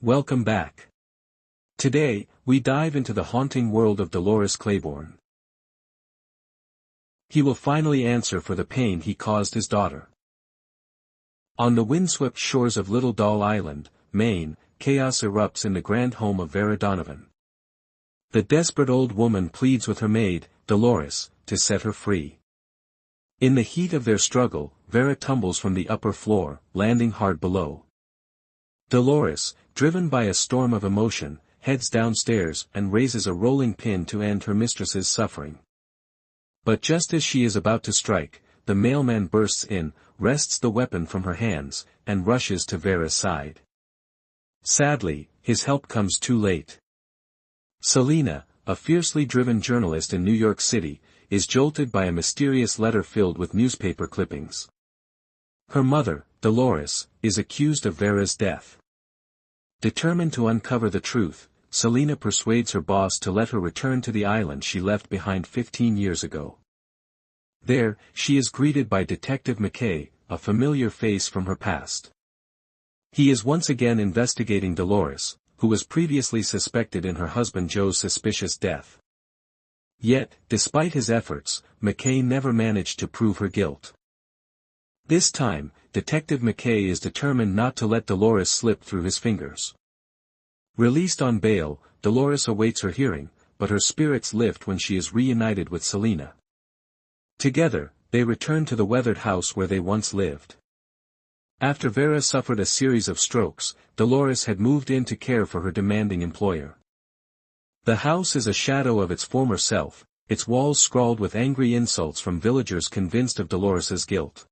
Welcome back. Today, we dive into the haunting world of Dolores Claiborne. He will finally answer for the pain he caused his daughter. On the windswept shores of Little Doll Island, Maine, chaos erupts in the grand home of Vera Donovan. The desperate old woman pleads with her maid, Dolores, to set her free. In the heat of their struggle, Vera tumbles from the upper floor, landing hard below. Dolores, driven by a storm of emotion, heads downstairs and raises a rolling pin to end her mistress's suffering. But just as she is about to strike, the mailman bursts in, wrests the weapon from her hands, and rushes to Vera's side. Sadly, his help comes too late. Selena, a fiercely driven journalist in New York City, is jolted by a mysterious letter filled with newspaper clippings. Her mother, Dolores, is accused of Vera's death. Determined to uncover the truth, Selena persuades her boss to let her return to the island she left behind 15 years ago. There, she is greeted by Detective McKay, a familiar face from her past. He is once again investigating Dolores, who was previously suspected in her husband Joe's suspicious death. Yet, despite his efforts, McKay never managed to prove her guilt. This time, Detective McKay is determined not to let Dolores slip through his fingers. Released on bail, Dolores awaits her hearing, but her spirits lift when she is reunited with Selena. Together, they return to the weathered house where they once lived. After Vera suffered a series of strokes, Dolores had moved in to care for her demanding employer. The house is a shadow of its former self, its walls scrawled with angry insults from villagers convinced of Dolores's guilt.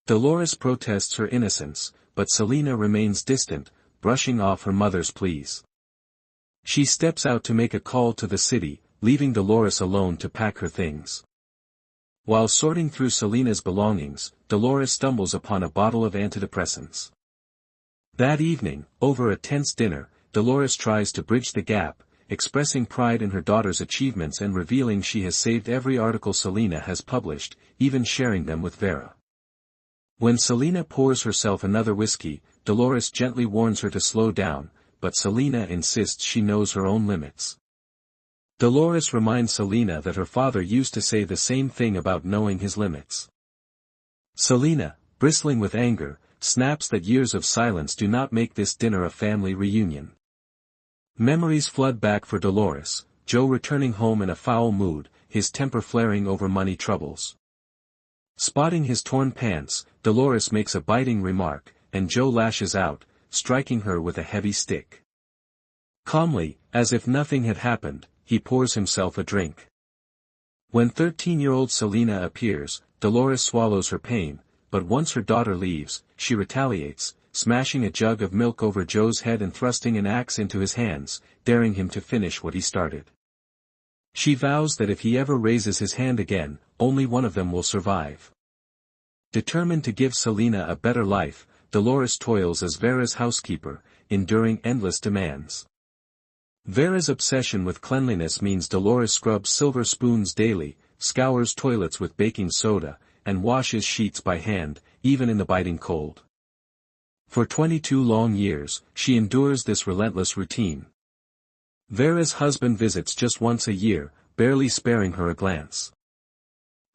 Dolores protests her innocence, but Selena remains distant, brushing off her mother's pleas. She steps out to make a call to the city, leaving Dolores alone to pack her things. While sorting through Selena's belongings, Dolores stumbles upon a bottle of antidepressants. That evening, over a tense dinner, Dolores tries to bridge the gap, expressing pride in her daughter's achievements and revealing she has saved every article Selena has published, even sharing them with Vera. When Selena pours herself another whiskey, Dolores gently warns her to slow down, but Selena insists she knows her own limits. Dolores reminds Selena that her father used to say the same thing about knowing his limits. Selena, bristling with anger, snaps that years of silence do not make this dinner a family reunion. Memories flood back for Dolores, Joe returning home in a foul mood, his temper flaring over money troubles. Spotting his torn pants, Dolores makes a biting remark, and Joe lashes out, striking her with a heavy stick. Calmly, as if nothing had happened, he pours himself a drink. When 13-year-old Selena appears, Dolores swallows her pain, but once her daughter leaves, she retaliates, smashing a jug of milk over Joe's head and thrusting an axe into his hands, daring him to finish what he started. She vows that if he ever raises his hand again, only one of them will survive. Determined to give Selena a better life, Dolores toils as Vera's housekeeper, enduring endless demands. Vera's obsession with cleanliness means Dolores scrubs silver spoons daily, scours toilets with baking soda, and washes sheets by hand, even in the biting cold. For 22 long years, she endures this relentless routine. Vera's husband visits just once a year, barely sparing her a glance.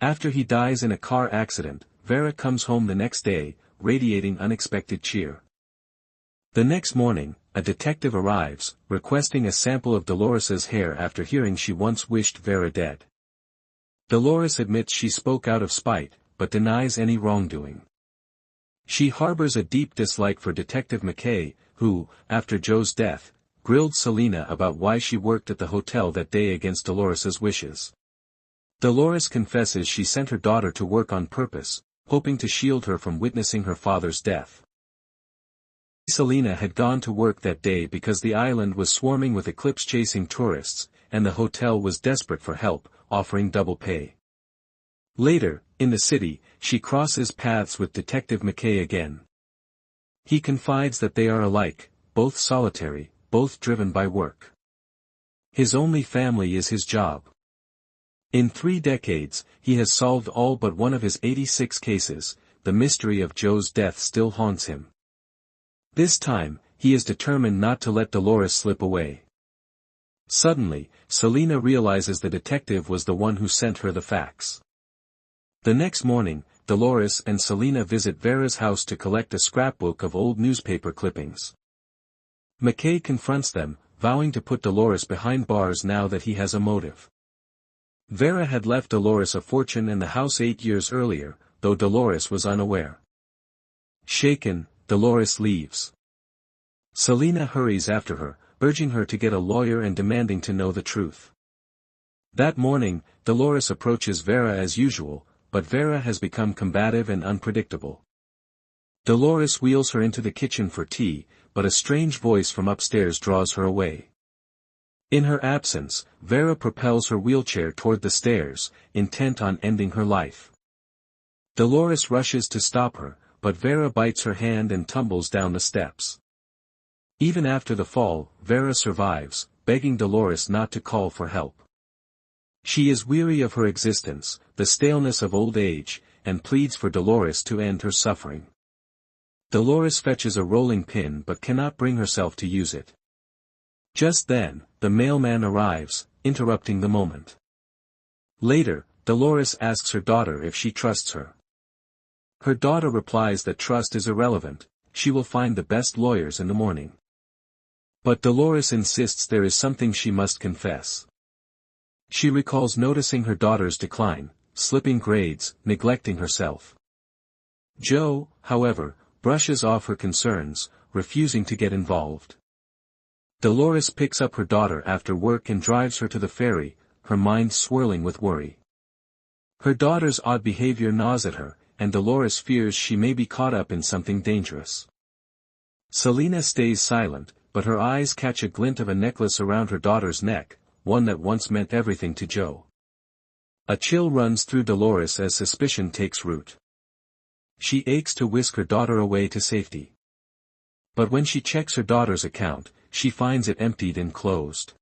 After he dies in a car accident, Vera comes home the next day, radiating unexpected cheer. The next morning, a detective arrives, requesting a sample of Dolores's hair after hearing she once wished Vera dead. Dolores admits she spoke out of spite, but denies any wrongdoing. She harbors a deep dislike for Detective McKay, who, after Joe's death, grilled Selena about why she worked at the hotel that day against Dolores's wishes. Dolores confesses she sent her daughter to work on purpose, hoping to shield her from witnessing her father's death. Selena had gone to work that day because the island was swarming with eclipse-chasing tourists, and the hotel was desperate for help, offering double pay. Later, in the city, she crosses paths with Detective McKay again. He confides that they are alike, both solitary, both driven by work. His only family is his job. In 3 decades, he has solved all but one of his 86 cases, the mystery of Joe's death still haunts him. This time, he is determined not to let Dolores slip away. Suddenly, Selena realizes the detective was the one who sent her the fax. The next morning, Dolores and Selena visit Vera's house to collect a scrapbook of old newspaper clippings. McKay confronts them, vowing to put Dolores behind bars now that he has a motive. Vera had left Dolores a fortune and the house 8 years earlier, though Dolores was unaware. Shaken, Dolores leaves. Selena hurries after her, urging her to get a lawyer and demanding to know the truth. That morning, Dolores approaches Vera as usual, but Vera has become combative and unpredictable. Dolores wheels her into the kitchen for tea, but a strange voice from upstairs draws her away. In her absence, Vera propels her wheelchair toward the stairs, intent on ending her life. Dolores rushes to stop her, but Vera bites her hand and tumbles down the steps. Even after the fall, Vera survives, begging Dolores not to call for help. She is weary of her existence, the staleness of old age, and pleads for Dolores to end her suffering. Dolores fetches a rolling pin but cannot bring herself to use it. Just then, the mailman arrives, interrupting the moment. Later, Dolores asks her daughter if she trusts her. Her daughter replies that trust is irrelevant, she will find the best lawyers in the morning. But Dolores insists there is something she must confess. She recalls noticing her daughter's decline, slipping grades, neglecting herself. Joe, however, brushes off her concerns, refusing to get involved. Dolores picks up her daughter after work and drives her to the ferry, her mind swirling with worry. Her daughter's odd behavior gnaws at her, and Dolores fears she may be caught up in something dangerous. Selena stays silent, but her eyes catch a glint of a necklace around her daughter's neck, one that once meant everything to Joe. A chill runs through Dolores as suspicion takes root. She aches to whisk her daughter away to safety. But when she checks her daughter's account, she finds it emptied and closed.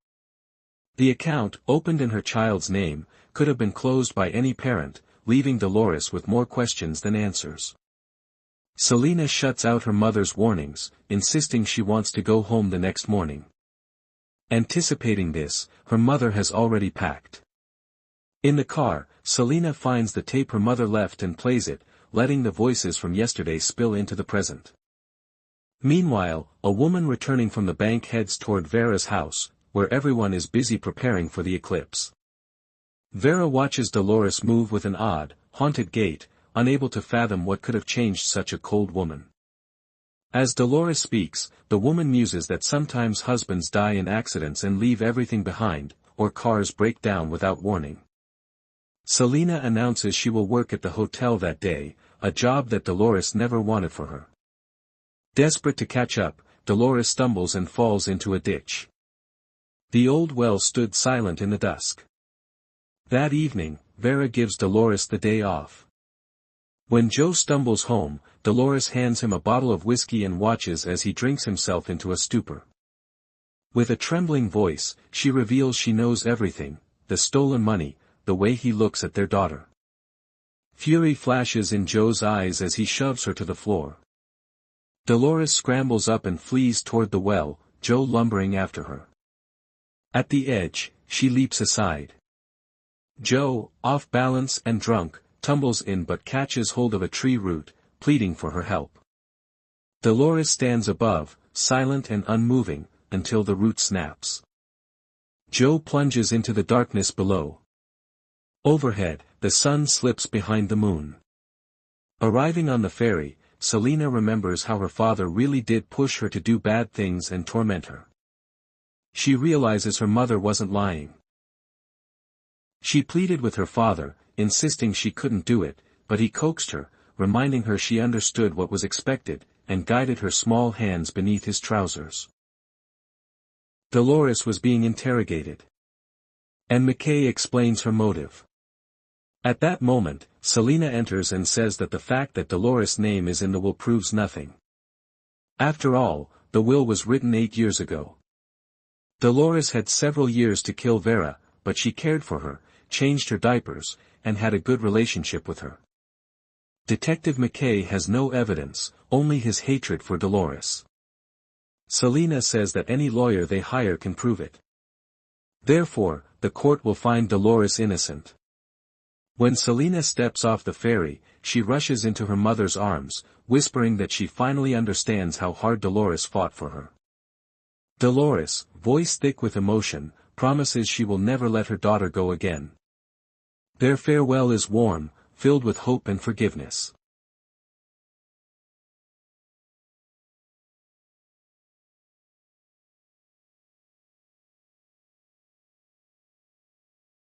The account, opened in her child's name, could have been closed by any parent, leaving Dolores with more questions than answers. Selena shuts out her mother's warnings, insisting she wants to go home the next morning. Anticipating this, her mother has already packed. In the car, Selena finds the tape her mother left and plays it, letting the voices from yesterday spill into the present. Meanwhile, a woman returning from the bank heads toward Vera's house, where everyone is busy preparing for the eclipse. Vera watches Dolores move with an odd, haunted gait, unable to fathom what could have changed such a cold woman. As Dolores speaks, the woman muses that sometimes husbands die in accidents and leave everything behind, or cars break down without warning. Selena announces she will work at the hotel that day, a job that Dolores never wanted for her. Desperate to catch up, Dolores stumbles and falls into a ditch. The old well stood silent in the dusk. That evening, Vera gives Dolores the day off. When Joe stumbles home, Dolores hands him a bottle of whiskey and watches as he drinks himself into a stupor. With a trembling voice, she reveals she knows everything, the stolen money, the way he looks at their daughter. Fury flashes in Joe's eyes as he shoves her to the floor. Dolores scrambles up and flees toward the well, Joe lumbering after her. At the edge, she leaps aside. Joe, off balance and drunk, tumbles in but catches hold of a tree root, pleading for her help. Dolores stands above, silent and unmoving, until the root snaps. Joe plunges into the darkness below. Overhead, the sun slips behind the moon. Arriving on the ferry, Selena remembers how her father really did push her to do bad things and torment her. She realizes her mother wasn't lying. She pleaded with her father, insisting she couldn't do it, but he coaxed her, reminding her she understood what was expected, and guided her small hands beneath his trousers. Dolores was being interrogated. And McKay explains her motive. At that moment, Selena enters and says that the fact that Dolores' name is in the will proves nothing. After all, the will was written 8 years ago. Dolores had several years to kill Vera, but she cared for her, changed her diapers, and had a good relationship with her. Detective McKay has no evidence, only his hatred for Dolores. Selena says that any lawyer they hire can prove it. Therefore, the court will find Dolores innocent. When Selena steps off the ferry, she rushes into her mother's arms, whispering that she finally understands how hard Dolores fought for her. Dolores, voice thick with emotion, promises she will never let her daughter go again. Their farewell is warm, filled with hope and forgiveness.